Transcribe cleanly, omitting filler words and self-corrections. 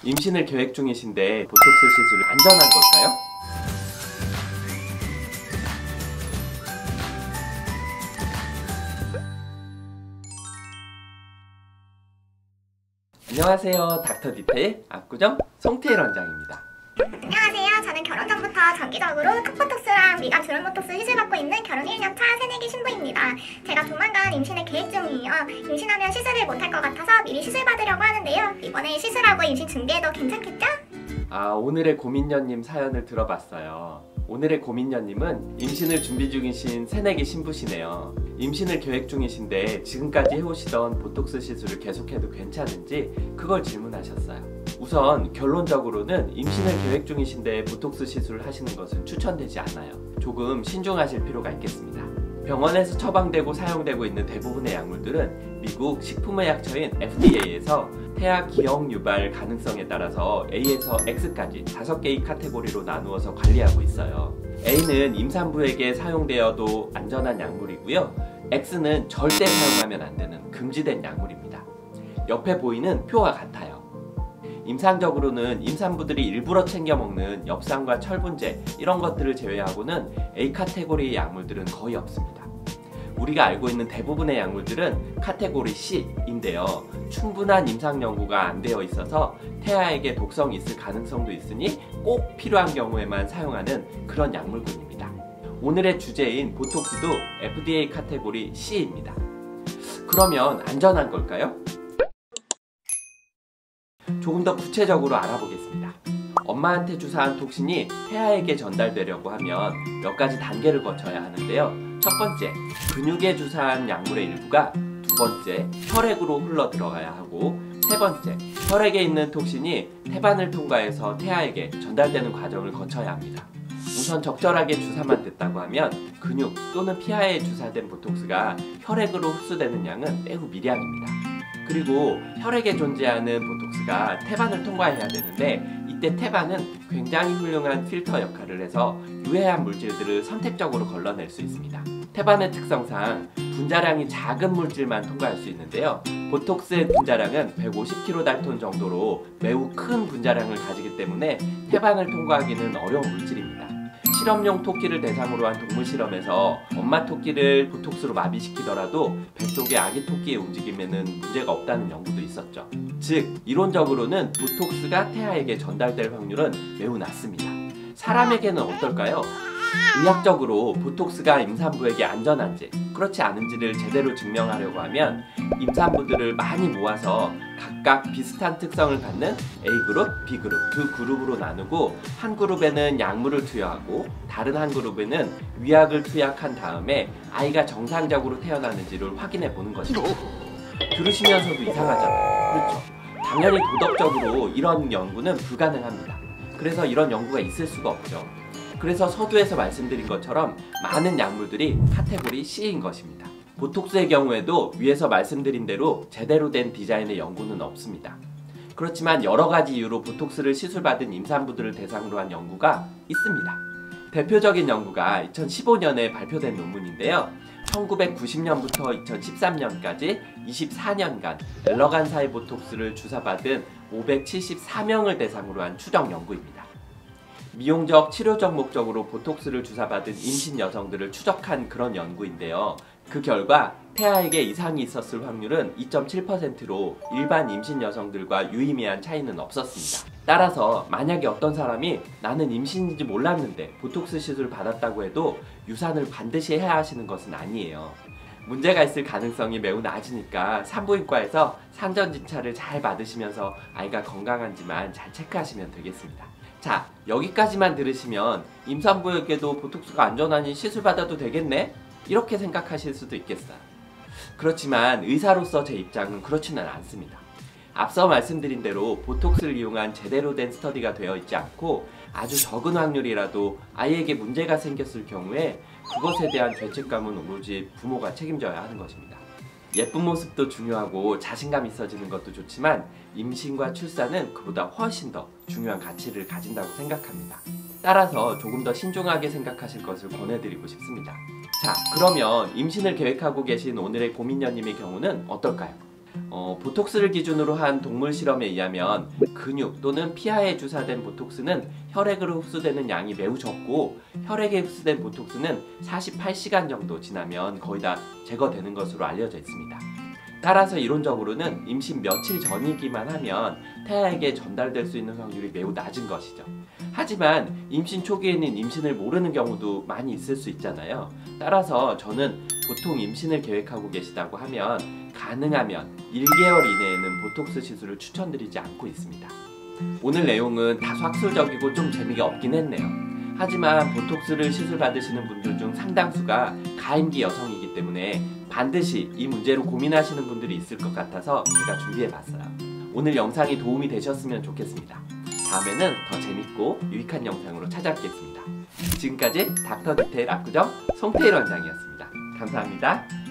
임신을 계획 중이신데 보톡스 시술이 안전한 걸까요? 안녕하세요. 닥터 디테일 압구정 송태일 원장입니다. 안녕하세요. 저는 결혼 전부터 정기적으로 턱보톡스랑 미간 주름 보톡스 시술받고 있는 결혼 1년차 새내기 신부입니다. 제가 조만간 임신을 계획 중이에요. 임신하면 시술을 못할 것 같아서 미리 시술받으려고 하는데요. 이번에 시술하고 임신 준비해도 괜찮겠죠? 오늘의 고민녀님 사연을 들어봤어요. 오늘의 고민녀님은 임신을 준비 중이신 새내기 신부시네요. 임신을 계획 중이신데 지금까지 해오시던 보톡스 시술을 계속해도 괜찮은지 그걸 질문하셨어요. 우선 결론적으로는 임신을 계획 중이신데 보톡스 시술을 하시는 것은 추천되지 않아요. 조금 신중하실 필요가 있겠습니다. 병원에서 처방되고 사용되고 있는 대부분의 약물들은 미국 식품의약처인 FDA에서 태아 기형 유발 가능성에 따라서 A에서 X까지 5개의 카테고리로 나누어서 관리하고 있어요. A는 임산부에게 사용되어도 안전한 약물이고요. X는 절대 사용하면 안 되는 금지된 약물입니다. 옆에 보이는 표와 같아요. 임상적으로는 임산부들이 일부러 챙겨 먹는 엽산과 철분제 이런 것들을 제외하고는 A 카테고리의 약물들은 거의 없습니다. 우리가 알고 있는 대부분의 약물들은 카테고리 C인데요. 충분한 임상 연구가 안 되어 있어서 태아에게 독성이 있을 가능성도 있으니 꼭 필요한 경우에만 사용하는 그런 약물군입니다. 오늘의 주제인 보톡스도 FDA 카테고리 C입니다. 그러면 안전한 걸까요? 조금 더 구체적으로 알아보겠습니다. 엄마한테 주사한 톡신이 태아에게 전달되려고 하면 몇 가지 단계를 거쳐야 하는데요. 첫 번째, 근육에 주사한 약물의 일부가 두 번째, 혈액으로 흘러 들어가야 하고 세 번째, 혈액에 있는 톡신이 태반을 통과해서 태아에게 전달되는 과정을 거쳐야 합니다. 우선 적절하게 주사만 됐다고 하면 근육 또는 피하에 주사된 보톡스가 혈액으로 흡수되는 양은 매우 미량입니다. 그리고 혈액에 존재하는 보톡스가 태반을 통과해야 되는데 이때 태반은 굉장히 훌륭한 필터 역할을 해서 유해한 물질들을 선택적으로 걸러낼 수 있습니다. 태반의 특성상 분자량이 작은 물질만 통과할 수 있는데요. 보톡스의 분자량은 150kDalton 정도로 매우 큰 분자량을 가지기 때문에 태반을 통과하기는 어려운 물질입니다. 실험용 토끼를 대상으로 한 동물 실험에서 엄마 토끼를 보톡스로 마비시키더라도 뱃속의 아기 토끼의 움직임에는 문제가 없다는 연구도 있었죠. 즉, 이론적으로는 보톡스가 태아에게 전달될 확률은 매우 낮습니다. 사람에게는 어떨까요? 의학적으로 보톡스가 임산부에게 안전한지 그렇지 않은지를 제대로 증명하려고 하면 임산부들을 많이 모아서 각각 비슷한 특성을 갖는 A그룹, B그룹 두 그룹으로 나누고 한 그룹에는 약물을 투여하고 다른 한 그룹에는 위약을 투약한 다음에 아이가 정상적으로 태어나는지를 확인해 보는 것입니다. 들으시면서도 이상하잖아요. 그렇죠? 당연히 도덕적으로 이런 연구는 불가능합니다. 그래서 이런 연구가 있을 수가 없죠. 그래서 서두에서 말씀드린 것처럼 많은 약물들이 카테고리 C인 것입니다. 보톡스의 경우에도 위에서 말씀드린 대로 제대로 된 디자인의 연구는 없습니다. 그렇지만 여러 가지 이유로 보톡스를 시술받은 임산부들을 대상으로 한 연구가 있습니다. 대표적인 연구가 2015년에 발표된 논문인데요. 1990년부터 2013년까지 24년간 엘러간사의 보톡스를 주사받은 574명을 대상으로 한 추정 연구입니다. 미용적, 치료적 목적으로 보톡스를 주사받은 임신 여성들을 추적한 그런 연구인데요. 그 결과 태아에게 이상이 있었을 확률은 2.7%로 일반 임신 여성들과 유의미한 차이는 없었습니다. 따라서 만약에 어떤 사람이 나는 임신인지 몰랐는데 보톡스 시술을 받았다고 해도 유산을 반드시 해야 하시는 것은 아니에요. 문제가 있을 가능성이 매우 낮으니까 산부인과에서 산전진찰을 잘 받으시면서 아이가 건강한지만 잘 체크하시면 되겠습니다. 자, 여기까지만 들으시면 임산부에게도 보톡스가 안전하니 시술받아도 되겠네? 이렇게 생각하실 수도 있겠어요. 그렇지만 의사로서 제 입장은 그렇지는 않습니다. 앞서 말씀드린 대로 보톡스를 이용한 제대로 된 스터디가 되어 있지 않고 아주 적은 확률이라도 아이에게 문제가 생겼을 경우에 그것에 대한 죄책감은 오로지 부모가 책임져야 하는 것입니다. 예쁜 모습도 중요하고 자신감 있어지는 것도 좋지만 임신과 출산은 그보다 훨씬 더 중요한 가치를 가진다고 생각합니다. 따라서 조금 더 신중하게 생각하실 것을 권해드리고 싶습니다. 자, 그러면 임신을 계획하고 계신 오늘의 고민녀님의 경우는 어떨까요? 보톡스를 기준으로 한 동물 실험에 의하면 근육 또는 피하에 주사된 보톡스는 혈액으로 흡수되는 양이 매우 적고 혈액에 흡수된 보톡스는 48시간 정도 지나면 거의 다 제거되는 것으로 알려져 있습니다. 따라서 이론적으로는 임신 며칠 전이기만 하면 태아에게 전달될 수 있는 확률이 매우 낮은 것이죠. 하지만 임신 초기에는 임신을 모르는 경우도 많이 있을 수 있잖아요. 따라서 저는 보통 임신을 계획하고 계시다고 하면 가능하면 1개월 이내에는 보톡스 시술을 추천드리지 않고 있습니다. 오늘 내용은 다소 학술적이고 좀 재미가 없긴 했네요. 하지만 보톡스를 시술 받으시는 분들 중 상당수가 가임기 여성이기 때문에 반드시 이 문제로 고민하시는 분들이 있을 것 같아서 제가 준비해봤어요. 오늘 영상이 도움이 되셨으면 좋겠습니다. 다음에는 더 재밌고 유익한 영상으로 찾아뵙겠습니다. 지금까지 닥터 디테일 압구정 송태일 원장이었습니다. 감사합니다.